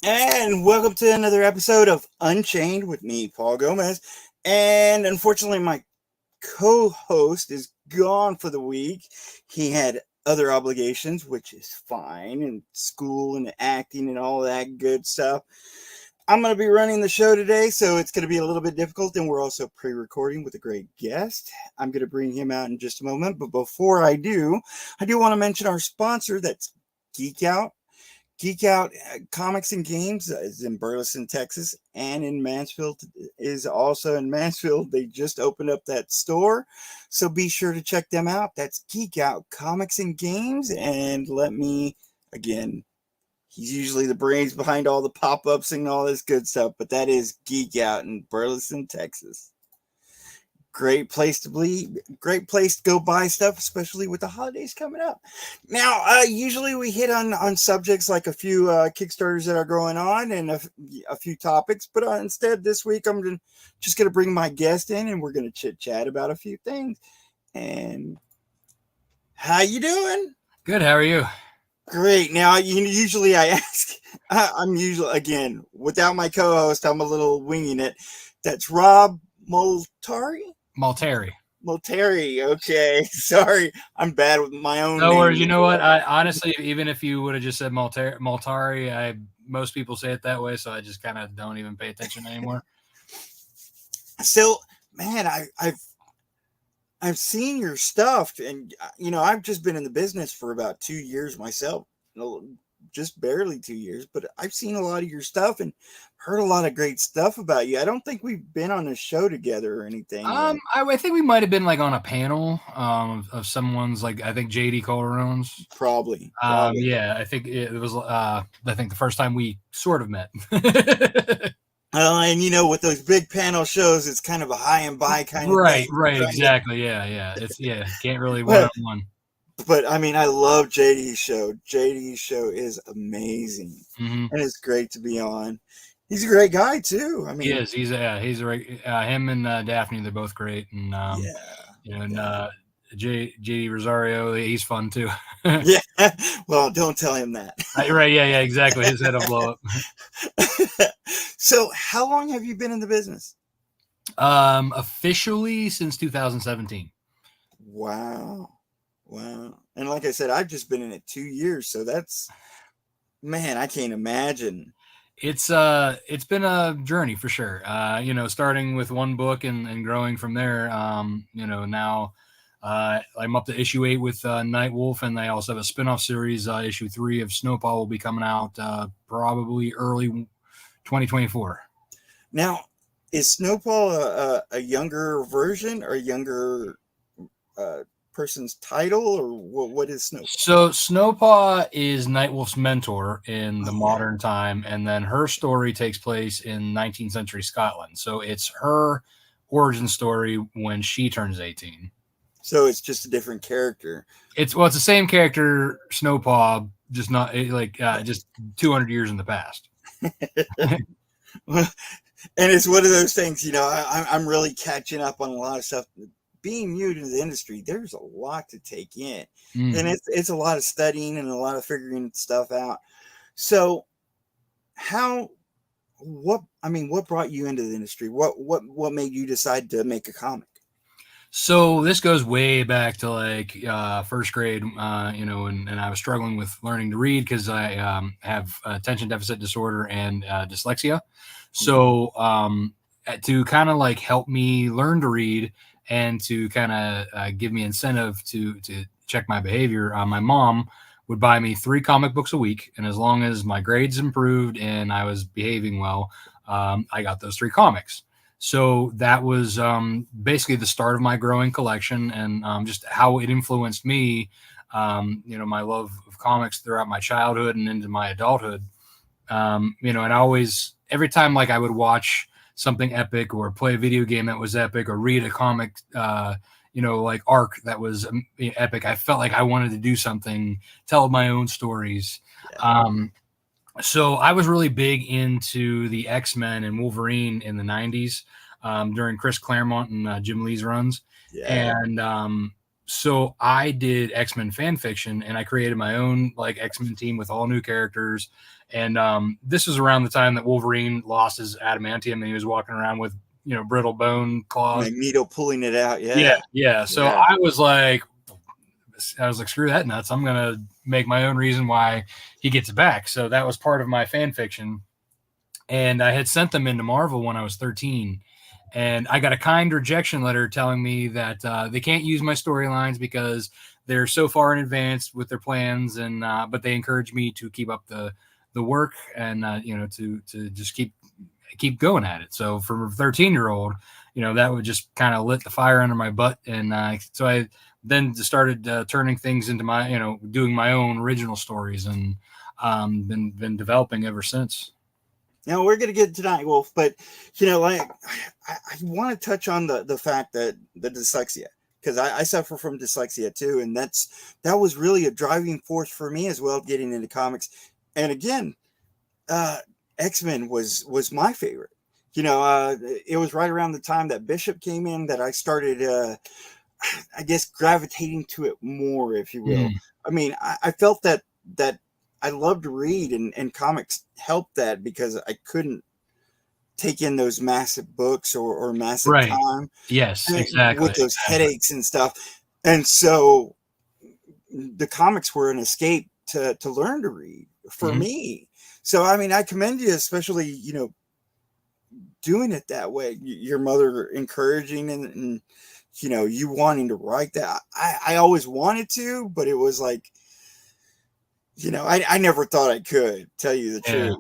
And welcome to another episode of Unchained with me, Paul Gomez. And unfortunately, my co host is gone for the week. He had other obligations, which is fine, and school and acting and all that good stuff. I'm going to be running the show today, so it's going to be a little bit difficult. And we're also pre recording with a great guest. I'm going to bring him out in just a moment. But before I do want to mention our sponsor that's Geek Out. Geek Out Comics and Games is in Burleson, Texas, and in Mansfield is also in Mansfield. They just opened up that store, so be sure to check them out. That's Geek Out Comics and Games, and let me again. He's usually the brains behind all the pop-ups and all this good stuff, but that is Geek Out in Burleson, Texas. Great place to be, great place to go buy stuff, especially with the holidays coming up. Now, usually we hit on subjects like a few Kickstarters that are going on and a few topics, but instead this week I'm just going to bring my guest in and we're going to chit chat about a few things. And how you doing? Good. How are you? Great. Now, usually I ask, I'm usually, again, without my co-host, I'm a little winging it. That's Rob Multari. Multari. Okay. Sorry, I'm bad with my own No name. worries. You know what? I honestly, even if you would have just said Multari, most people say it that way, so I just kind of don't even pay attention anymore. So, man, I've seen your stuff, and I've just been in the business for about 2 years myself. Just barely 2 years, but I've seen a lot of your stuff and heard a lot of great stuff about you. I don't think we've been on a show together or anything. I think we might have been like on a panel of someone's, like, I think JD Calderon's. Probably. Yeah, I think it was. I think the first time we sort of met. And with those big panel shows, it's kind of a high and by kind of thing. Right, exactly. Yeah. It's can't really one-on-one. But I mean, I love JD's show. JD's show is amazing, mm-hmm. and it's great to be on. He's a great guy too. I mean, he is. He's him and Daphne. They're both great, and JD Rosario. He's fun too. Yeah. Well, don't tell him that. Right. Yeah. Exactly. His head will blow up. So, how long have you been in the business? Officially since 2017. Wow. And like I said, I've just been in it 2 years, so that's, man, I can't imagine. It's been a journey for sure. Starting with one book and growing from there. Now I'm up to issue 8 with Nightwolf, and they also have a spinoff series. Issue 3 of Snowpaw will be coming out probably early 2024. Now, is Snowpaw a younger version or a younger person's title, or what is Snowpaw? So Snowpaw is Nightwolf's mentor in the modern time, and then her story takes place in 19th century Scotland. So it's her origin story when she turns 18. So it's just a different character. It's the same character, Snowpaw, just not just 200 years in the past. And it's one of those things, I'm really catching up on a lot of stuff. Being new to the industry, there's a lot to take in, and it's a lot of studying and a lot of figuring stuff out. So, what brought you into the industry? What made you decide to make a comic? So this goes way back to first grade, and I was struggling with learning to read because I have attention deficit disorder and dyslexia. So to kind of help me learn to read and to kind of give me incentive to check my behavior, my mom would buy me 3 comic books a week. And as long as my grades improved and I was behaving well, I got those 3 comics. So that was basically the start of my growing collection, and just how it influenced me, my love of comics throughout my childhood and into my adulthood. And I always, every time I would watch something epic or play a video game that was epic or read a comic, arc that was epic, I felt like I wanted to do something, tell my own stories. Yeah. So I was really big into the X-Men and Wolverine in the 90s during Chris Claremont and Jim Lee's runs. Yeah. And So I did X-Men fan fiction, and I created my own like X-Men team with all new characters. And this was around the time that Wolverine lost his adamantium, and he was walking around with brittle bone claws. Magneto pulling it out. Yeah, Yeah. yeah. So Yeah. I was like, screw that nuts. I'm gonna make my own reason why he gets it back. So that was part of my fan fiction, and I had sent them into Marvel when I was 13. And I got a kind rejection letter telling me that they can't use my storylines because they're so far in advance with their plans, and but they encourage me to keep up the work and to just keep going at it. So for a 13-year-old, that would just kind of lit the fire under my butt, and so I then started turning things into my doing my own original stories, and been developing ever since. Now we're going to get to Night Wolf, but like I want to touch on the fact that the dyslexia, because I suffer from dyslexia too, and that was really a driving force for me as well, getting into comics. And again, X-Men was my favorite. It was right around the time that Bishop came in that I started, I guess, gravitating to it more, if you will. I mean, I felt that I love to read, and comics helped that because I couldn't take in those massive books or massive Right. time. Yes, exactly. With those headaches and stuff. And so the comics were an escape to learn to read for me. So, I mean, I commend you, especially, doing it that way. Your mother encouraging and you wanting to write that. I always wanted to, but it was like, I never thought I could, tell you the truth.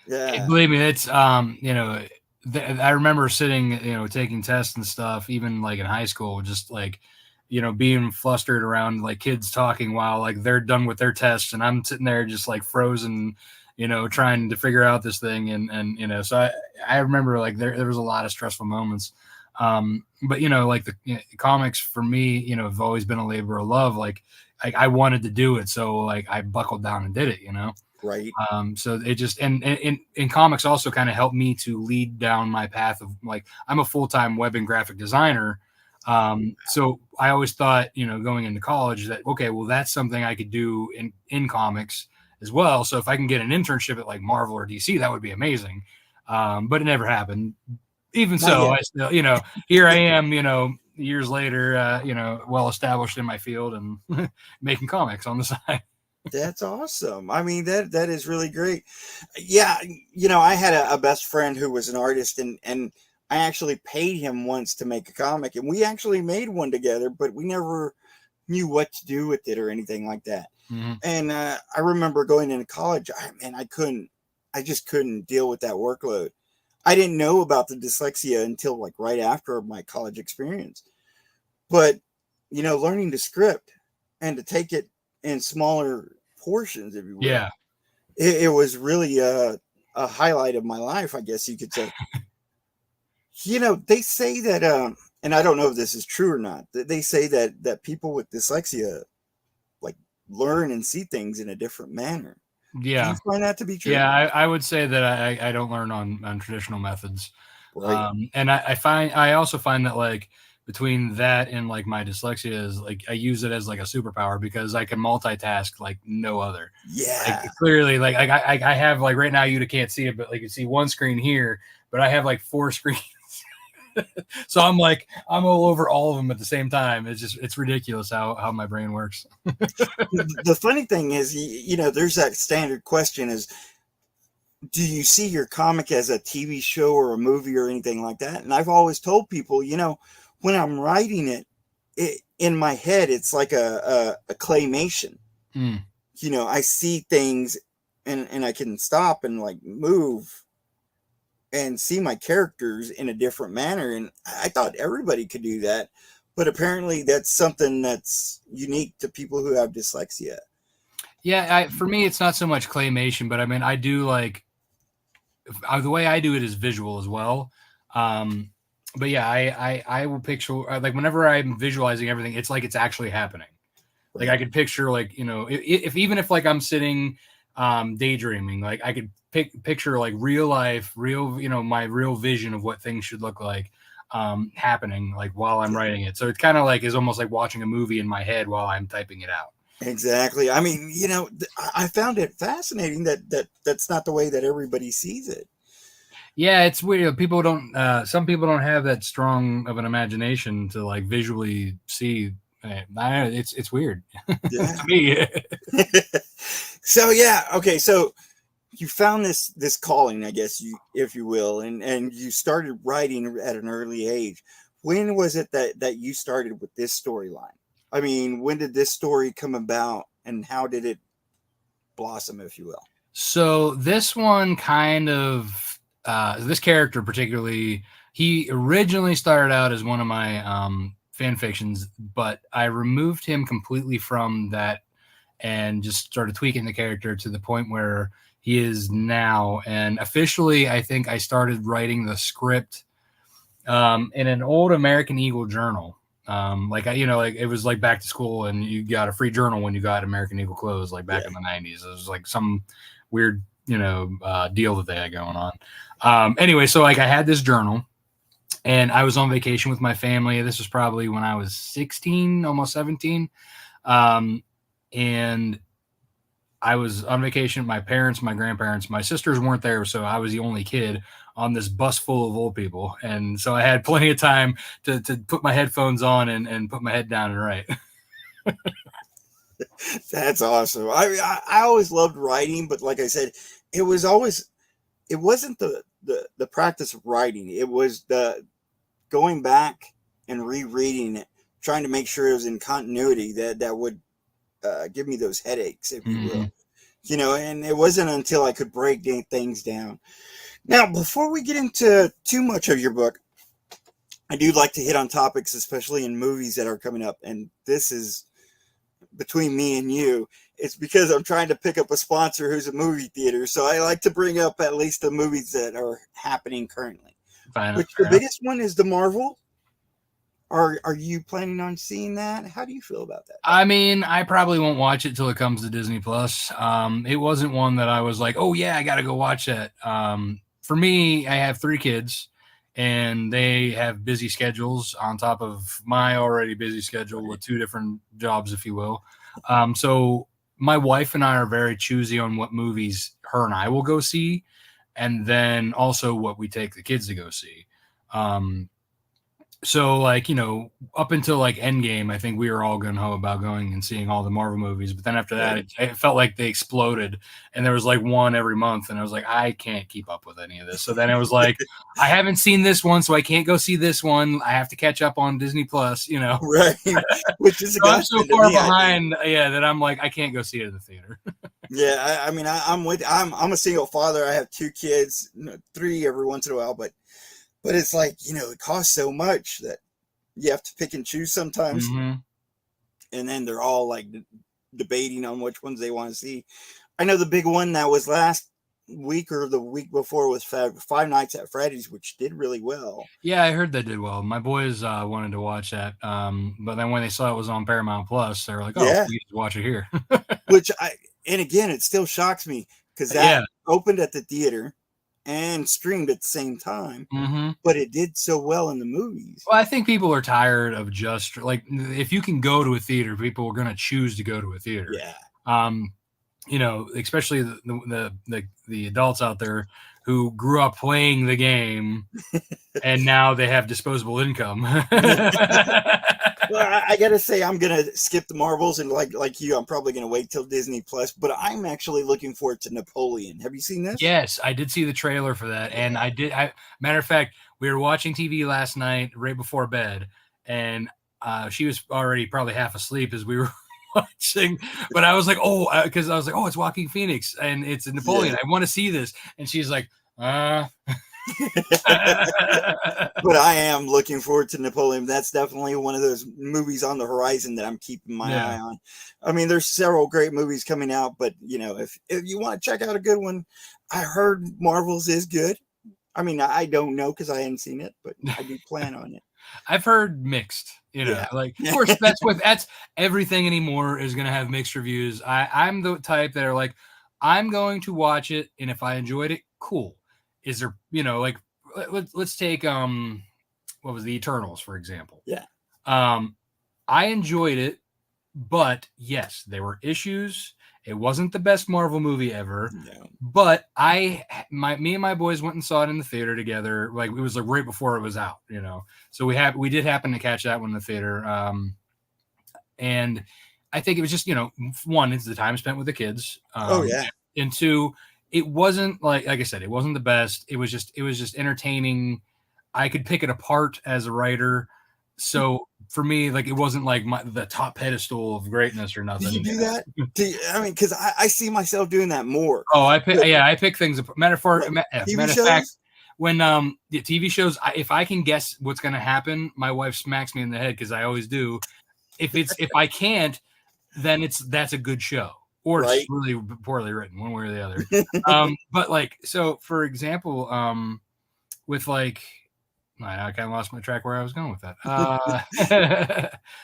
Yeah. Hey, believe me, it's I remember sitting, taking tests and stuff, even like in high school, just like, being flustered around like kids talking while like they're done with their tests, and I'm sitting there just like frozen, trying to figure out this thing, and so I remember like there was a lot of stressful moments. But like the comics for me, have always been a labor of love. Like I wanted to do it, so like I buckled down and did it. Right. So it just and in comics also kind of helped me to lead down my path of like I'm a full-time web and graphic designer. So I always thought, going into college that okay, well that's something I could do in comics as well. So if I can get an internship at like Marvel or DC, that would be amazing. But it never happened. Even so, I still, here I am, years later, well established in my field and making comics on the side. That's awesome. I mean, that is really great. Yeah, I had a best friend who was an artist, and I actually paid him once to make a comic, and we actually made one together, but we never knew what to do with it or anything like that. And I remember going into college, I just couldn't deal with that workload. I didn't know about the dyslexia until like right after my college experience. But, learning to script and to take it in smaller portions, if you will. Yeah. It was really a highlight of my life, I guess you could say. They say that, and I don't know if this is true or not, they say that people with dyslexia like learn and see things in a different manner. Yeah. Do you find that to be true? Yeah, I would say that I don't learn on traditional methods. Right. And I also find that like between that and like my dyslexia is like I use it as like a superpower because I can multitask like no other. Yeah. Like, clearly, like I have like right now you can't see it, but like you see one screen here, but I have like 4 screens. So I'm all over all of them at the same time. It's ridiculous how my brain works. The funny thing is, there's that standard question is, do you see your comic as a TV show or a movie or anything like that? And I've always told people, when I'm writing it in my head, it's like a claymation. I see things and I can stop and like move and see my characters in a different manner. And I thought everybody could do that, but apparently that's something that's unique to people who have dyslexia. Yeah. For me, it's not so much claymation, but I mean, I do like the way I do it is visual as well. But yeah, I will picture like whenever I'm visualizing everything, it's like it's actually happening. Like I could picture like, if even if like I'm sitting daydreaming, like I could picture like real life, my real vision of what things should look like. happening like while I'm writing it. So it's kind of like is almost like watching a movie in my head while I'm typing it out. Exactly. I mean, I found it fascinating that's not the way that everybody sees it. Yeah, it's weird. People don't. Some people don't have that strong of an imagination to like visually see. It's weird Yeah. to me. So yeah, okay. So you found this calling, I guess if you will, and you started writing at an early age. When was it that you started with this storyline? I mean, when did this story come about, and how did it blossom, if you will? So this one kind of this character particularly, he originally started out as one of my fan fictions, but I removed him completely from that and just started tweaking the character to the point where he is now. And officially, I think I started writing the script in an old American Eagle journal. Like it was like back to school, and you got a free journal when you got American Eagle clothes, like back in the '90s. It was like some weird, deal that they had going on. Anyway, so like I had this journal, and I was on vacation with my family. This was probably when I was 16, almost 17, and I was on vacation with my parents, my grandparents, my sisters weren't there, so I was the only kid on this bus full of old people. And so I had plenty of time to put my headphones on and put my head down and write. That's awesome. I always loved writing, but like I said, it wasn't the practice of writing. It was the going back and rereading it, trying to make sure it was in continuity that would give me those headaches, if you will. And it wasn't until I could break things down. Now, before we get into too much of your book, I do like to hit on topics, especially in movies that are coming up. And this is between me and you. It's because I'm trying to pick up a sponsor who's a movie theater. So I like to bring up at least the movies that are happening currently. Which the biggest one is the Marvel. Are you planning on seeing that? How do you feel about that? I mean, I probably won't watch it till it comes to Disney Plus. It wasn't one that I was like, oh yeah, I got to go watch that. For me, I have 3 kids, and they have busy schedules on top of my already busy schedule with 2 different jobs, if you will. So my wife and I are very choosy on what movies her and I will go see, and then also what we take the kids to go see. So like, up until like Endgame, I think we were all gung-ho about going and seeing all the Marvel movies. But then after that, it felt like they exploded, and there was like one every month. And I was like, I can't keep up with any of this. So then it was like, I haven't seen this one, so I can't go see this one. I have to catch up on Disney Plus, Right. Which is I'm so far behind, that I'm like, I can't go see it in the theater. Yeah, I mean, I'm a single father. I have 2 kids, 3 every once in a while, but it's like, it costs so much that you have to pick and choose sometimes. Mm-hmm. And then they're all like debating on which ones they want to see. I know the big one that was last week or the week before was Five Nights at Freddy's, which did really well. Yeah, I heard that did well. My boys wanted to watch that. But then when they saw it was on Paramount Plus, they were like, oh, we can watch it here. And again, it still shocks me because that opened at the theater and streamed at the same time, but it did so well in the movies. Well, I think people are tired of just like, if you can go to a theater, people are going to choose to go to a theater. Yeah. Especially the adults out there who grew up playing the game and now they have disposable income. Well, I gotta say, I'm gonna skip the Marvels, and like you, I'm probably gonna wait till Disney Plus. But I'm actually looking forward to Napoleon. Have you seen this? Yes, I did see the trailer for that, and matter of fact, we were watching TV last night right before bed, and she was already probably half asleep as we were watching. But I was like, because I was like, it's Joaquin Phoenix, and it's Napoleon. I want to see this, and she's like, But I am looking forward to Napoleon. That's definitely one of those movies on the horizon that I'm keeping my eye on. I mean, there's several great movies coming out, but if you want to check out a good one, I heard Marvel's is good. I mean, I don't know because I hadn't seen it, but I do plan on it. I've heard mixed, like, of course, that's everything anymore is going to have mixed reviews. I'm the type that are like, I'm going to watch it, and if I enjoyed it, cool. Is there, like, let's take what was the Eternals, for example. Yeah. I enjoyed it, but yes, there were issues. It wasn't the best Marvel movie ever. No. But me and my boys went and saw it in the theater together. Like, it was like right before it was out, you know. So we did happen to catch that one in the theater. And I think it was just, you know, one, it's the time spent with the kids. Oh yeah. And two, it wasn't like I said, it wasn't the best. It was just entertaining. I could pick it apart as a writer. So for me, like, it wasn't like the top pedestal of greatness or nothing. Do you do that? I mean, because I see myself doing that more. Oh, I pick things apart. Matter of fact, when the TV shows, if I can guess what's going to happen, my wife smacks me in the head, because I always do. If I can't, then that's a good show, or Right. it's really poorly written, one way or the other. But like, so for example, with like, I kind of lost my track where I was going with that.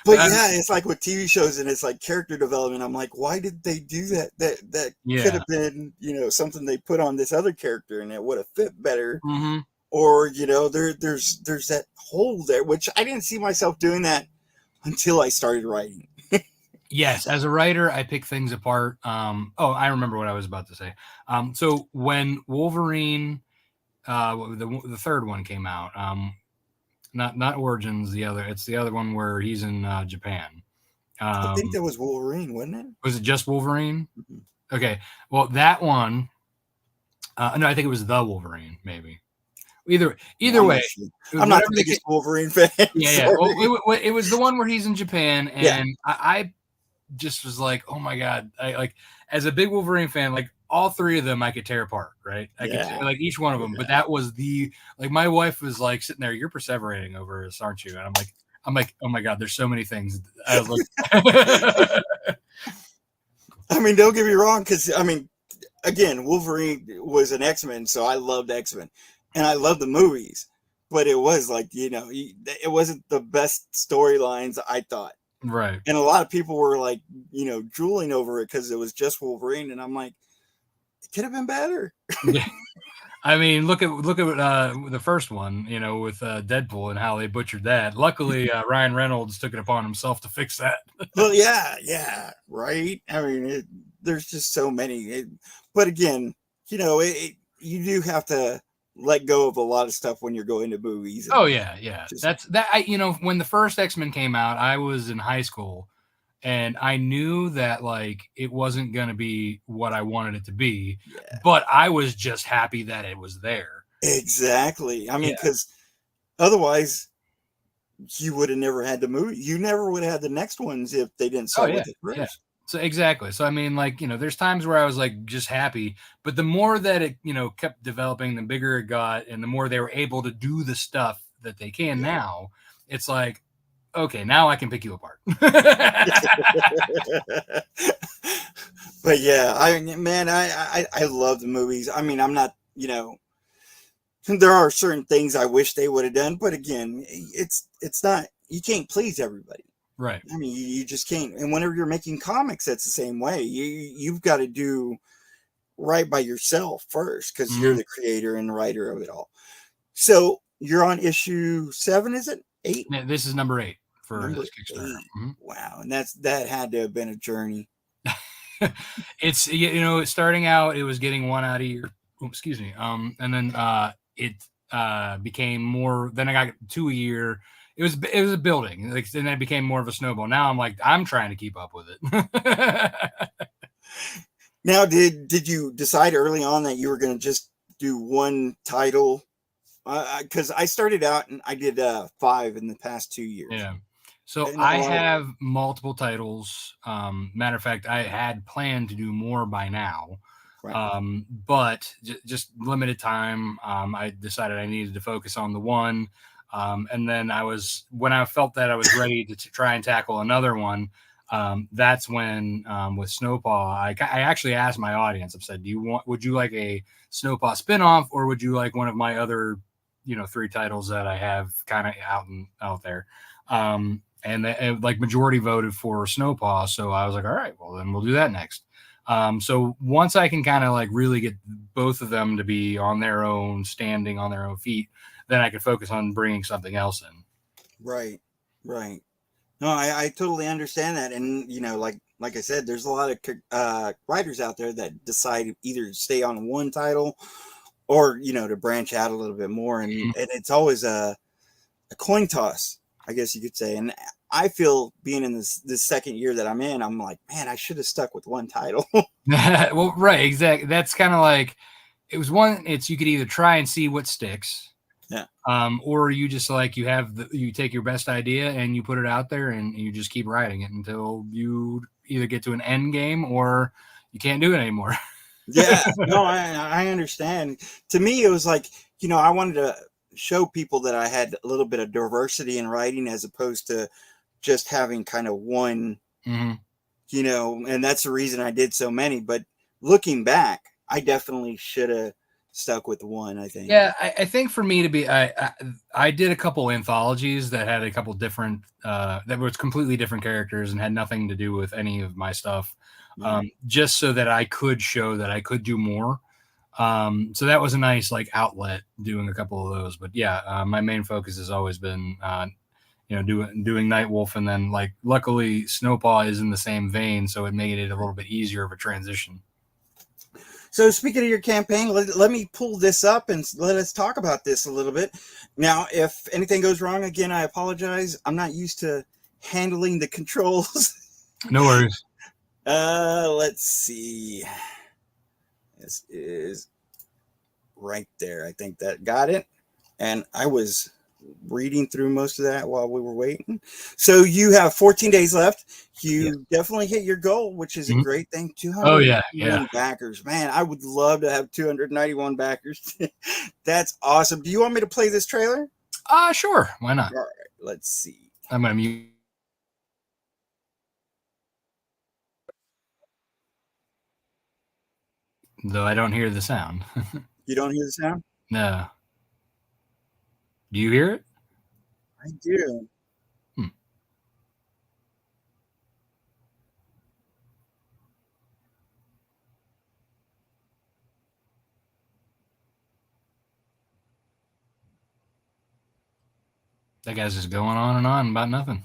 But yeah, it's like with TV shows, and it's like character development. I'm like, why did they do that? That could have been, you know, something they put on this other character, and it would have fit better. Mm-hmm. Or, you know, there's that hole there, which I didn't see myself doing that until I started writing. Yes, as a writer, I pick things apart. I remember what I was about to say. So when Wolverine, the third one came out, not Origins, it's the other one where he's in Japan. I think that was Wolverine, wasn't it? Was it just Wolverine? Mm-hmm. Okay, well, that one, no, I think it was the Wolverine, maybe. Either way, I'm not the biggest Wolverine fan. Yeah. Well, it was the one where he's in Japan, and I just was like, oh my god! I like, as a big Wolverine fan, like all three of them I could tear apart, right? I could, like, each one of them. But that was my wife was like sitting there, you're perseverating over this, aren't you? And I'm like, oh my god, there's so many things. I was like, I mean, don't get me wrong, because I mean, again, Wolverine was an X-Men, so I loved X-Men. And I love the movies, but it was like, you know, it wasn't the best storylines, I thought. Right. And a lot of people were like, you know, drooling over it because it was just Wolverine. And I'm like, it could have been better. Yeah. I mean, look at the first one, you know, with Deadpool and how they butchered that. Luckily, Ryan Reynolds took it upon himself to fix that. Well, yeah, right. I mean, there's just so many. But again, you know, you do have to let go of a lot of stuff when you're going to movies. Oh yeah. That's that. You know, when the first X-Men came out, I was in high school, and I knew that, like, it wasn't going to be what I wanted it to be, but I was just happy that it was there. Exactly. I mean, because otherwise you would have never had the movie. You never would have had the next ones if they didn't start with it first. Yeah. So exactly. So I mean, like, you know, there's times where I was like just happy, but the more that it, you know, kept developing, the bigger it got, and the more they were able to do the stuff that they can now, it's like, okay, now I can pick you apart. But yeah, I love the movies. I mean, I'm not, you know, there are certain things I wish they would have done, but again, it's not, you can't please everybody. Right. I mean, you just can't. And whenever you're making comics, that's the same way. You've got to do right by yourself first, because you're the creator and writer of it all. So you're on issue 7, is it? 8? Yeah, this is number 8 for this Kickstarter. Wow, and that had to have been a journey. It's, you know, starting out, it was getting one out a year. Oh, excuse me. And then it became more. Then I got 2 a year. It was a building, like, and it became more of a snowball. Now I'm like, I'm trying to keep up with it. Now, did you decide early on that you were going to just do one title? Because I started out and I did 5 in the past 2 years. Yeah. So I have multiple titles. Matter of fact, I had planned to do more by now. Right. But just limited time. I decided I needed to focus on the one. And then when I felt that I was ready to try and tackle another one, that's when, with Snowpaw, I actually asked my audience. I said, would you like a Snowpaw spinoff, or would you like one of my other, you know, 3 titles that I have kind of out there? And they, like, majority voted for Snowpaw. So I was like, all right, well, then we'll do that next. So once I can kind of like really get both of them to be on their own, standing on their own feet, then I could focus on bringing something else in. Right. Right. No, I totally understand that. And, like I said, there's a lot of writers out there that decide either to stay on one title or, to branch out a little bit more. And it's always a coin toss, I guess you could say. And I feel being in this second year that I'm in, I'm like, man, I should have stuck with one title. Well, right. Exactly. That's kind of like, it was one, you could either try and see what sticks. Yeah. Or you just like, you take your best idea and you put it out there and you just keep writing it until you either get to an end game or you can't do it anymore. Yeah, no, I understand. To me, it was like, I wanted to show people that I had a little bit of diversity in writing as opposed to just having kind of one, and that's the reason I did so many. But looking back, I definitely should have stuck with one, I think. Yeah, I think for me to be, I did a couple anthologies that had a couple different, that was completely different characters and had nothing to do with any of my stuff, just so that I could show that I could do more. So that was a nice like outlet doing a couple of those. But yeah, my main focus has always been, doing Nightwolf, and then like luckily Snowpaw is in the same vein, so it made it a little bit easier of a transition. So speaking of your campaign, let me pull this up and let us talk about this a little bit. Now, if anything goes wrong, again, I apologize. I'm not used to handling the controls. No worries. Let's see. This is right there. I think that got it. And I was reading through most of that while we were waiting. So you have 14 days left. You definitely hit your goal, which is a great thing. 291 backers. Man, I would love to have 291 backers. That's awesome. Do you want me to play this trailer? Sure. Why not? All right, let's see. I'm going to mute. Though I don't hear the sound. You don't hear the sound? No. Do you hear it? I do. That guy's just going on and on about nothing.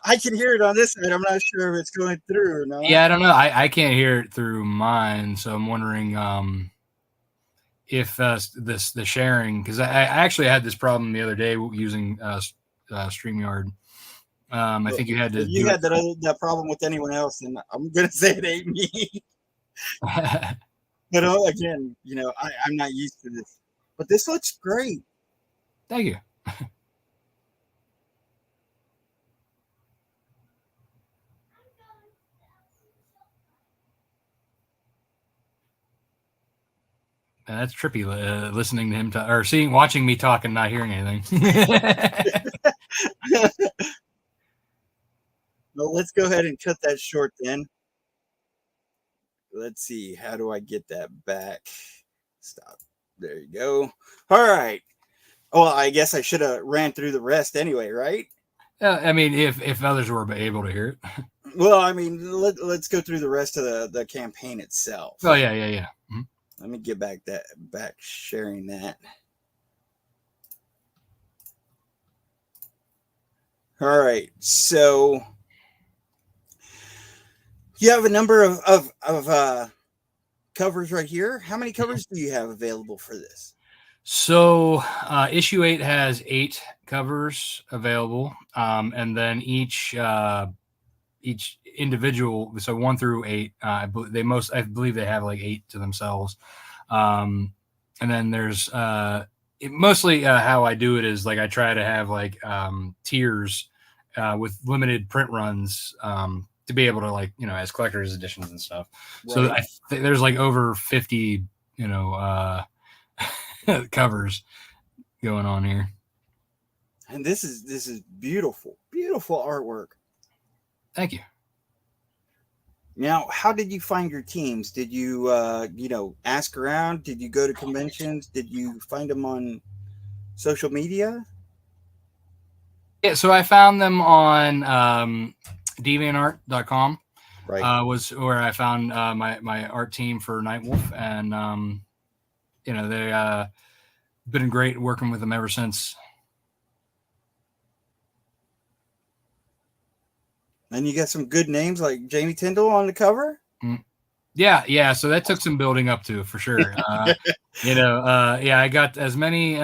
I can hear it on this side. I'm not sure if it's going through or not. Yeah, I don't know. I can't hear it through mine, so I'm wondering if the sharing, because I actually had this problem the other day using StreamYard. I think you had to. You had that problem with anyone else, and I'm gonna say it ain't me. But again, I'm not used to this. But this looks great. Thank you. That's trippy, listening to him or watching me talk and not hearing anything. Well, let's go ahead and cut that short then. Let's see. How do I get that back? Stop. There you go. All right. Well, I guess I should have ran through the rest anyway, right? I mean, if others were able to hear it. Well, I mean, let's go through the rest of the campaign itself. Oh, yeah. Mm-hmm. Let me get back sharing that. All right. So you have a number of covers right here. How many covers do you have available for this? So issue 8 has 8 covers available, and then each individual, so 1 through 8, I believe they have like 8 to themselves, and then there's mostly how I do it is like I try to have like tiers with limited print runs to be able to, like, as collector's editions and stuff. Right. So I think there's like over 50 covers going on here, and this is beautiful artwork. Thank you. Now, how did you find your teams? Did you ask around? Did you go to conventions? Did you find them on social media? Yeah, so I found them on deviantart.com. Right. Was where I found my art team for Nightwolf, and they been great working with them ever since. And you got some good names like Jamie Tyndall on the cover. Yeah. So that took some building up to, for sure. Yeah, I got as many.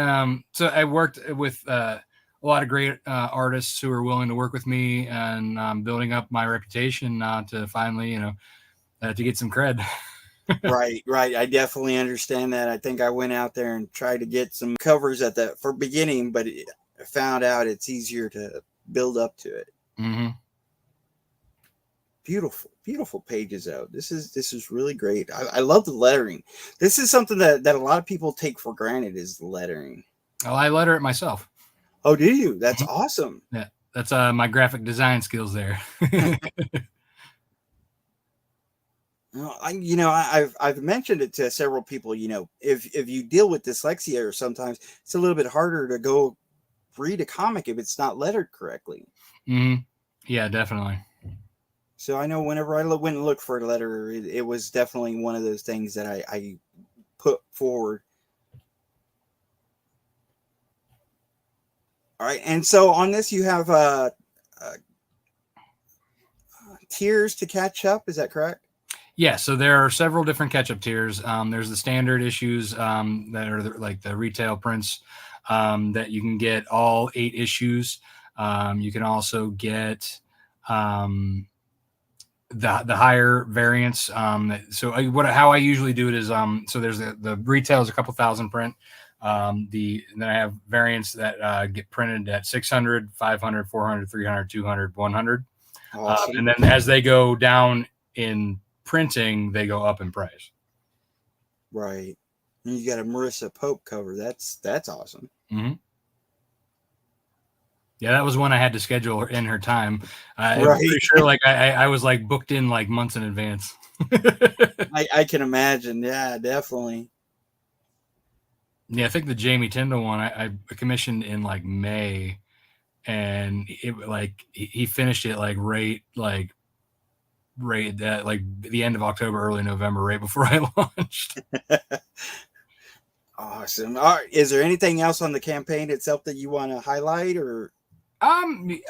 So I worked with a lot of great artists who are willing to work with me, and building up my reputation to finally, to get some cred. Right. I definitely understand that. I think I went out there and tried to get some covers at the for beginning, but I found out it's easier to build up to it. Mm-hmm. Beautiful pages out. This is really great. I love the lettering. This is something that a lot of people take for granted is the lettering. Well, I letter it myself. Oh, do you? That's awesome. Yeah, that's my graphic design skills there. I've mentioned it to several people. If you deal with dyslexia, or sometimes it's a little bit harder to go read a comic if it's not lettered correctly. Mm-hmm. Yeah, definitely. So I know whenever I went and looked for a letter, it was definitely one of those things that I put forward. All right, and so on this you have tiers to catch up. Is that correct? Yeah, so there are several different catch-up tiers. There's the standard issues that are like the retail prints that you can get all 8 issues. You can also get the higher variants. So how I usually do it is so there's the retail is a couple thousand print. Then I have variants that get printed at 600, 500, 400, 300, 200, 100. Awesome. And then as they go down in printing, they go up in price. Right. And you got a Marissa Pope cover. That's awesome. Mm-hmm. Yeah, that was one I had to schedule in her time. Right. I'm pretty sure like I was like booked in like months in advance. I can imagine. Yeah, definitely. Yeah, I think the Jamie Tyndall one I commissioned in like May, and it like he finished it like right at like the end of October, early November, right before I launched. Awesome. All right. Is there anything else on the campaign itself that you want to highlight, or? I mean,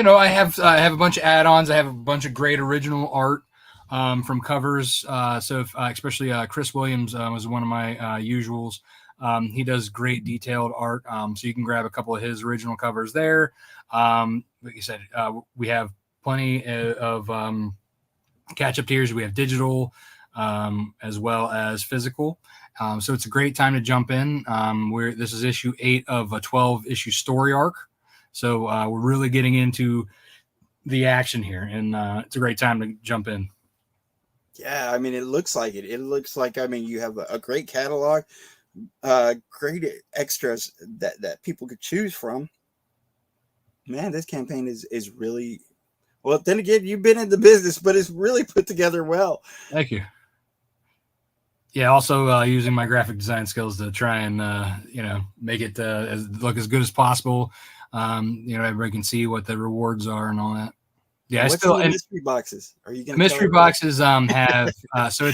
I have a bunch of add-ons. I have a bunch of great original art from covers. So especially Chris Williams was one of my usuals. He does great detailed art. So you can grab a couple of his original covers there. Like you said, we have plenty of catch-up tiers. We have digital as well as physical. So it's a great time to jump in. This is issue 8 of a 12-issue story arc. So we're really getting into the action here, and it's a great time to jump in. Yeah, I mean, it looks like it. It looks like, I mean, you have a great catalog, great extras that people could choose from. Man, this campaign is really, well, then again, you've been in the business, but it's really put together well. Thank you. Yeah, also using my graphic design skills to try and make it look as good as possible. Everybody can see what the rewards are and all that. Yeah, what's the mystery boxes? Are you going to mystery boxes have so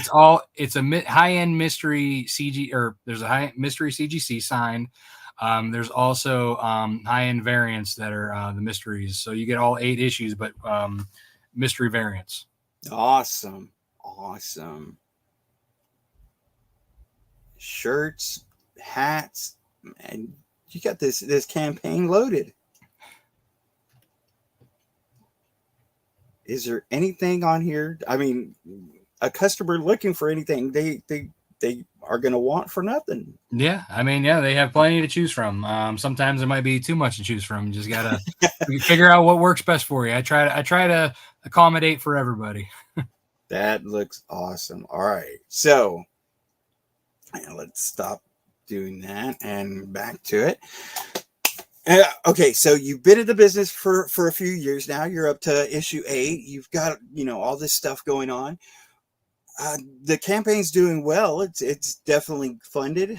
it's a high-end mystery CG, or there's a high mystery CGC signed. There's also high-end variants that are the mysteries. So you get all 8 issues, but mystery variants. Awesome. Shirts, hats, and you got this campaign loaded. Is there anything on here? I mean, a customer looking for anything, they are going to want for nothing. Yeah, I mean, yeah, they have plenty to choose from. Sometimes there might be too much to choose from. You just gotta figure out what works best for you. I try to accommodate for everybody. That looks awesome. All right, so let's stop doing that and back to it. Okay, so you've been in the business for a few years now. You're up to issue 8. You've got all this stuff going on. The campaign's doing well. It's definitely funded.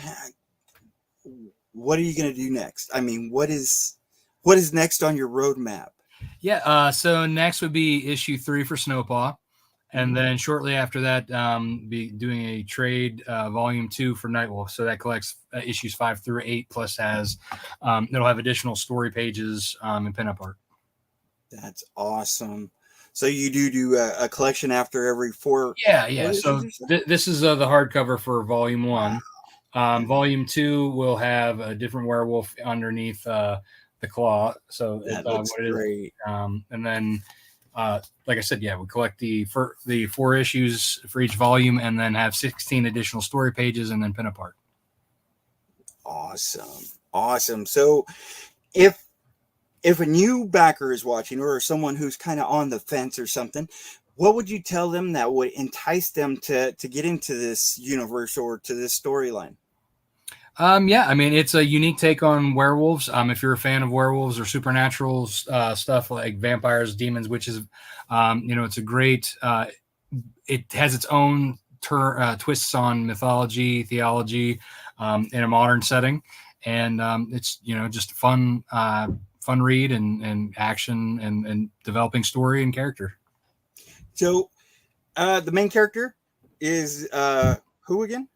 What are you going to do next? I mean, what is next on your roadmap? Yeah, so next would be issue 3 for Snowpaw. And then shortly after that, be doing a trade volume 2 for Nightwolf. So that collects issues 5 through 8, plus has it'll have additional story pages and pinup art. That's awesome. So you do a collection after every four. Yeah. So this is the hardcover for volume 1. Wow. Volume 2 will have a different werewolf underneath the claw. So that looks great. And then, like I said, we collect the 4 issues for each volume, and then have 16 additional story pages, and then pinup art. Awesome. So if a new backer is watching, or someone who's kind of on the fence or something, what would you tell them that would entice them to get into this universe or to this storyline? I mean, it's a unique take on werewolves. If you're a fan of werewolves or supernatural stuff like vampires, demons, witches, it's a great. It has its own twists on mythology, theology, in a modern setting, and it's just fun read and action and developing story and character. So, the main character is who again?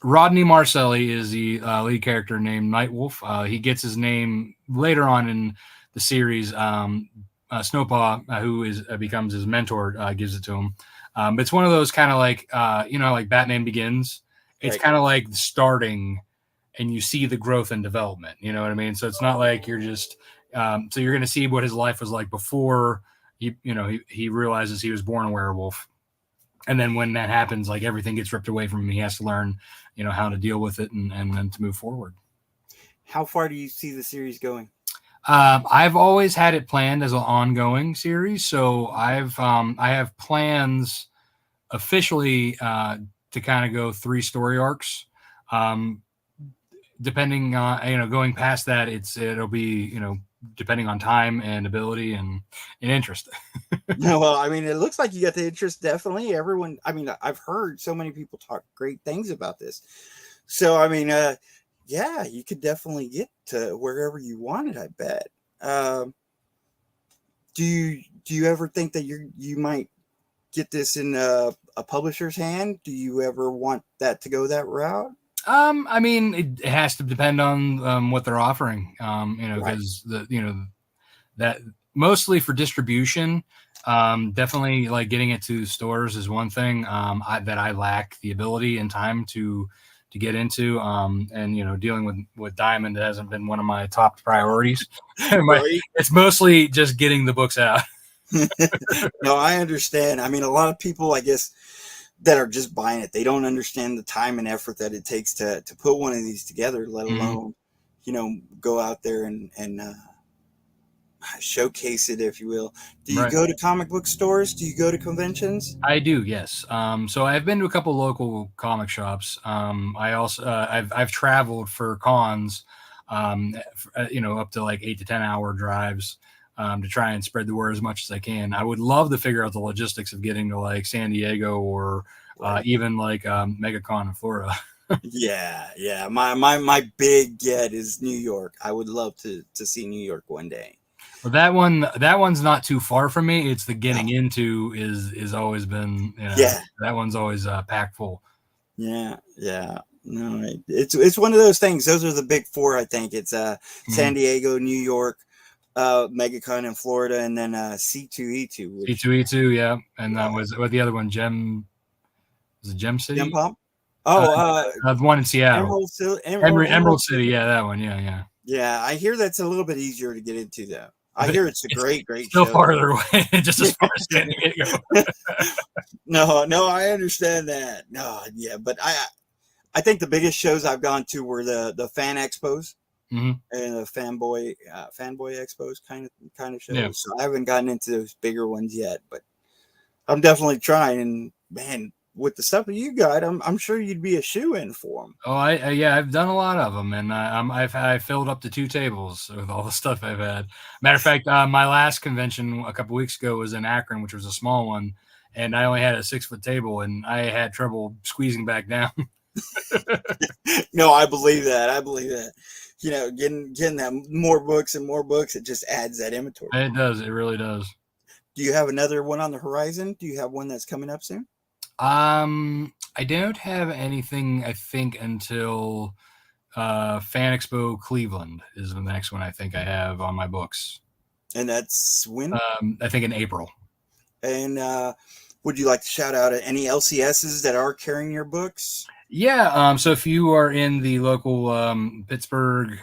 Rodney Marcelli is the lead character named Nightwolf. He gets his name later on in the series. Snowpaw, who becomes his mentor, gives it to him. But it's one of those kind of like, like Batman Begins. It's kind of like starting, and you see the growth and development. You know what I mean? So it's not like you're just. So you're going to see what his life was like before he realizes he was born a werewolf. And then when that happens, like everything gets ripped away from him, he has to learn, how to deal with it and then to move forward. How far do you see the series going? I've always had it planned as an ongoing series. So I have plans officially to kind of go 3 story arcs. Depending on, going past that, it'll be, depending on time and ability and interest. No, well, I mean, it looks like you got the interest. Definitely. Everyone, I mean, I've heard so many people talk great things about this. So, I mean, you could definitely get to wherever you wanted, I bet. Do you ever think that you might get this in a publisher's hand? Do you ever want that to go that route? I mean, it has to depend on what they're offering. Because that mostly for distribution, definitely like getting it to stores is one thing that I lack the ability and time to get into. And dealing with Diamond hasn't been one of my top priorities. It's mostly just getting the books out. No, I understand. I mean, a lot of people, I guess, that are just buying it, they don't understand the time and effort that it takes to put one of these together, let alone, go out there and showcase it, if you will. Do you go to comic book stores? Do you go to conventions? I do, yes. So I've been to a couple local comic shops. I also I've traveled for cons, up to like 8 to 10 hour drives. To try and spread the word as much as I can. I would love to figure out the logistics of getting to like San Diego or even like MegaCon in Florida. Yeah. My big get is New York. I would love to see New York one day. Well, that one's not too far from me. It's the getting into is always been that one's always packed full. Yeah. No, it's one of those things. Those are the big 4, I think. It's San Diego, New York, MegaCon in Florida, and then C2E2. C2E2, yeah. And that was the other one, Gem City? Gem Pop? The one in Seattle. Emerald City, yeah, that one, yeah. Yeah, I hear that's a little bit easier to get into, though. I hear it's a great still show. Farther away, just as far as San Diego. No, I understand that. No, yeah, but I think the biggest shows I've gone to were the fan expos. And the fanboy expos kind of shows. Yeah. So I haven't gotten into those bigger ones yet, but I'm definitely trying. And man, with the stuff that you got, I'm sure you'd be a shoe-in for them. Oh, I've done a lot of them, and I've filled up to 2 tables with all the stuff I've had. Matter of fact, my last convention a couple weeks ago was in Akron, which was a small one, and I only had a 6-foot table, and I had trouble squeezing back down. No, I believe that. Getting that more books and more books, it just adds that inventory. It does. It really does. Do you have another one on the horizon? Do you have one that's coming up soon? I don't have anything, I think, until Fan Expo Cleveland is the next one I think I have on my books. And that's when? I think in April. And would you like to shout out any LCSs that are carrying your books? Yeah. So if you are in the local Pittsburgh,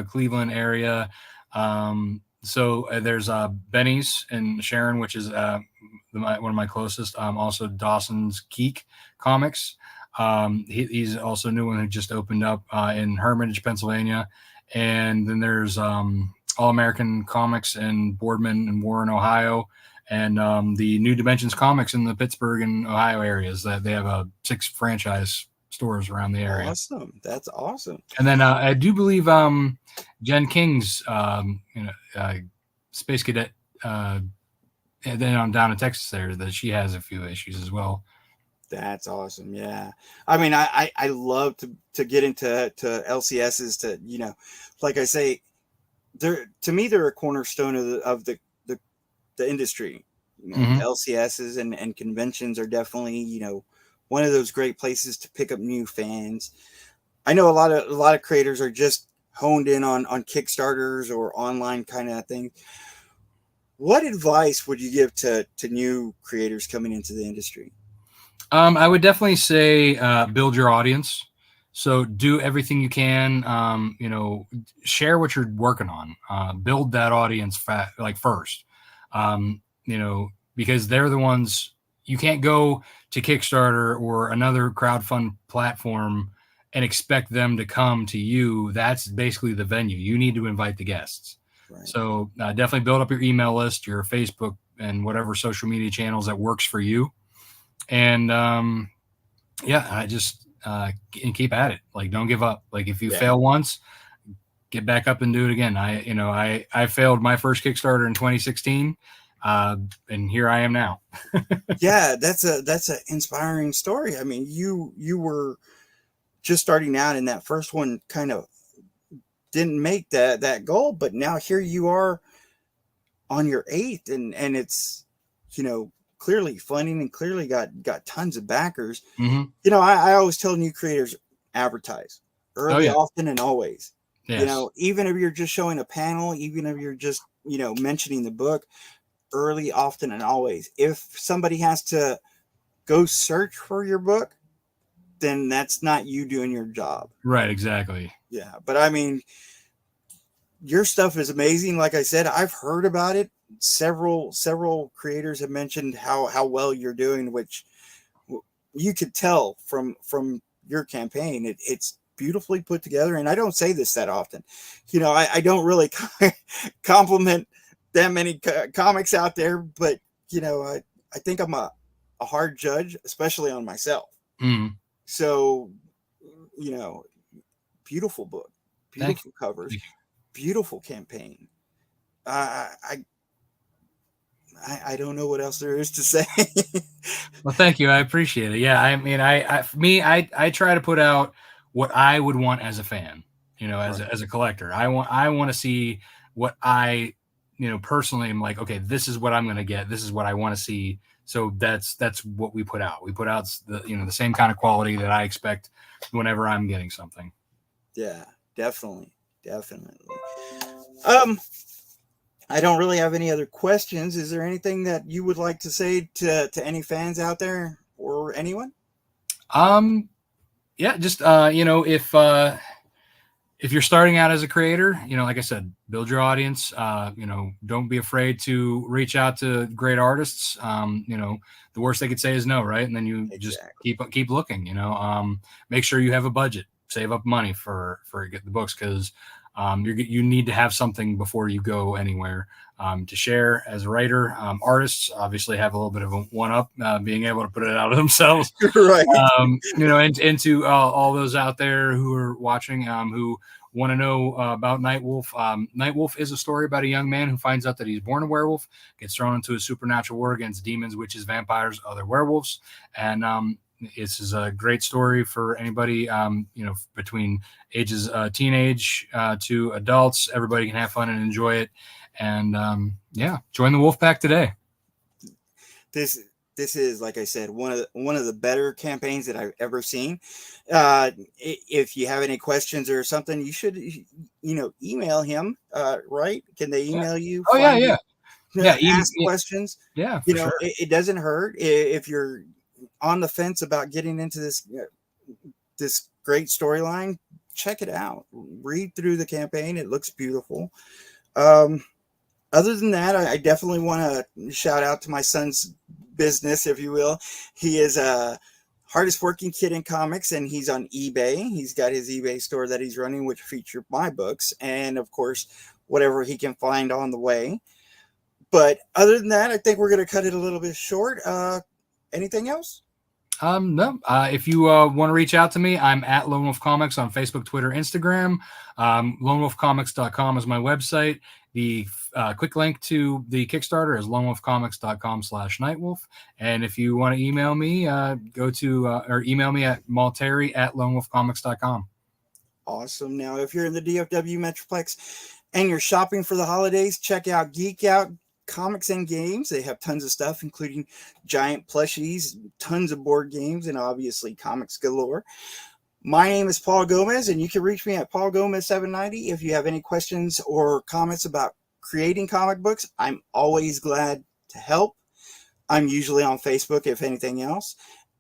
Cleveland area, there's Benny's in Sharon, which is one of my closest. Also Dawson's Geek Comics. He's also a new one who just opened up in Hermitage, Pennsylvania. And then there's All American Comics in Boardman and Warren, Ohio. And the New Dimensions Comics in the Pittsburgh and Ohio areas. That they have 6 franchise stores around the area. Awesome. That's awesome. And then I do believe Jen King's Space Cadet and then on down in Texas there that she has a few issues as well. That's awesome. Yeah. I mean, I love to get into LCSs to, like I say, to me, they're a cornerstone of the industry. LCSs and conventions are definitely, one of those great places to pick up new fans. I know a lot of creators are just honed in on Kickstarters or online kind of thing. What advice would you give to new creators coming into the industry? I would definitely say build your audience. So do everything you can. Share what you're working on. Build that audience first. Because they're the ones. You can't go to Kickstarter or another crowdfund platform and expect them to come to you. That's basically the venue. You need to invite the guests. Right. So definitely build up your email list, your Facebook, and whatever social media channels that works for you. And I just keep at it. Like, don't give up. Like, if you fail once, get back up and do it again. I failed my first Kickstarter in 2016. And here I am now. Yeah, that's an inspiring story. I mean, you were just starting out, and that first one kind of didn't make that goal, but now here you are on your 8th, and it's clearly funding and clearly got tons of backers. Mm-hmm. I always tell new creators, advertise early, often, and always. Yes. Even if you're just showing a panel, even if you're just mentioning the book. Early, often, and always. If somebody has to go search for your book, then that's not you doing your job. Right, exactly. Yeah, but I mean, your stuff is amazing. Like I said, I've heard about it. Several creators have mentioned how well you're doing, which you could tell from your campaign. It's beautifully put together, and I don't say this that often. I don't really compliment that many comics out there, but I think I'm a hard judge, especially on myself. So beautiful book, beautiful covers, beautiful campaign. I don't know what else there is to say. Well, thank you. I appreciate it. Yeah, I mean, I try to put out what I would want as a fan, as a collector. I want to see what I personally I'm like, okay, this is what I'm going to get. This is what I want to see. So that's what we put out. We put out the same kind of quality that I expect whenever I'm getting something. Yeah, definitely. I don't really have any other questions. Is there anything that you would like to say to any fans out there or anyone? Yeah, just if you're starting out as a creator, like I said, build your audience. Don't be afraid to reach out to great artists. The worst they could say is no, right? And then you just keep looking. Make sure you have a budget. Save up money for get the books, because you need to have something before you go anywhere to share as a writer. Artists obviously have a little bit of a one-up, being able to put it out of themselves. Right. And to all those out there who are watching, who want to know about Nightwolf. Nightwolf is a story about a young man who finds out that he's born a werewolf, gets thrown into a supernatural war against demons, witches, vampires, other werewolves. And this is a great story for anybody, between ages teenage to adults. Everybody can have fun and enjoy it. And join the wolf pack today. this this is, like I said, one of the better campaigns that I've ever seen. If you have any questions or something, you should email him. Right? Can they Yeah. email you? Oh yeah, Find yeah, you? yeah. Ask questions. Yeah, for sure. It doesn't hurt if you're on the fence about getting into this great storyline. Check it out. Read through the campaign. It looks beautiful. Um, Other than that, I definitely want to shout out to my son's business, if you will. He is a hardest working kid in comics, and he's on eBay. He's got his eBay store that he's running, which feature my books, and of course, whatever he can find on the way. But other than that, I think we're going to cut it a little bit short. Anything else? No. If you want to reach out to me, I'm at Lone Wolf Comics on Facebook, Twitter, Instagram. LoneWolfComics.com is my website. The quick link to the Kickstarter is lonewolfcomics.com/Nightwolf. And if you want to email me, go to or email me at multari@lonewolfcomics.com. Awesome. Now, if you're in the DFW Metroplex and you're shopping for the holidays, check out Geek Out Comics and Games. They have tons of stuff, including giant plushies, tons of board games, and obviously comics galore. My name is Paul Gomez, and you can reach me at paulgomez790 if you have any questions or comments about creating comic books. I'm always glad to help. I'm usually on Facebook, if anything else.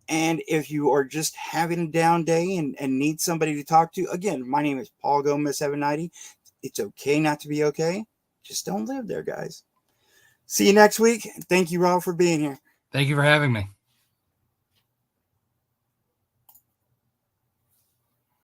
And if you are just having a down day and need somebody to talk to, again, my name is Paul Gomez790. It's okay not to be okay. Just don't live there, guys. See you next week. Thank you, Rob, for being here. Thank you for having me.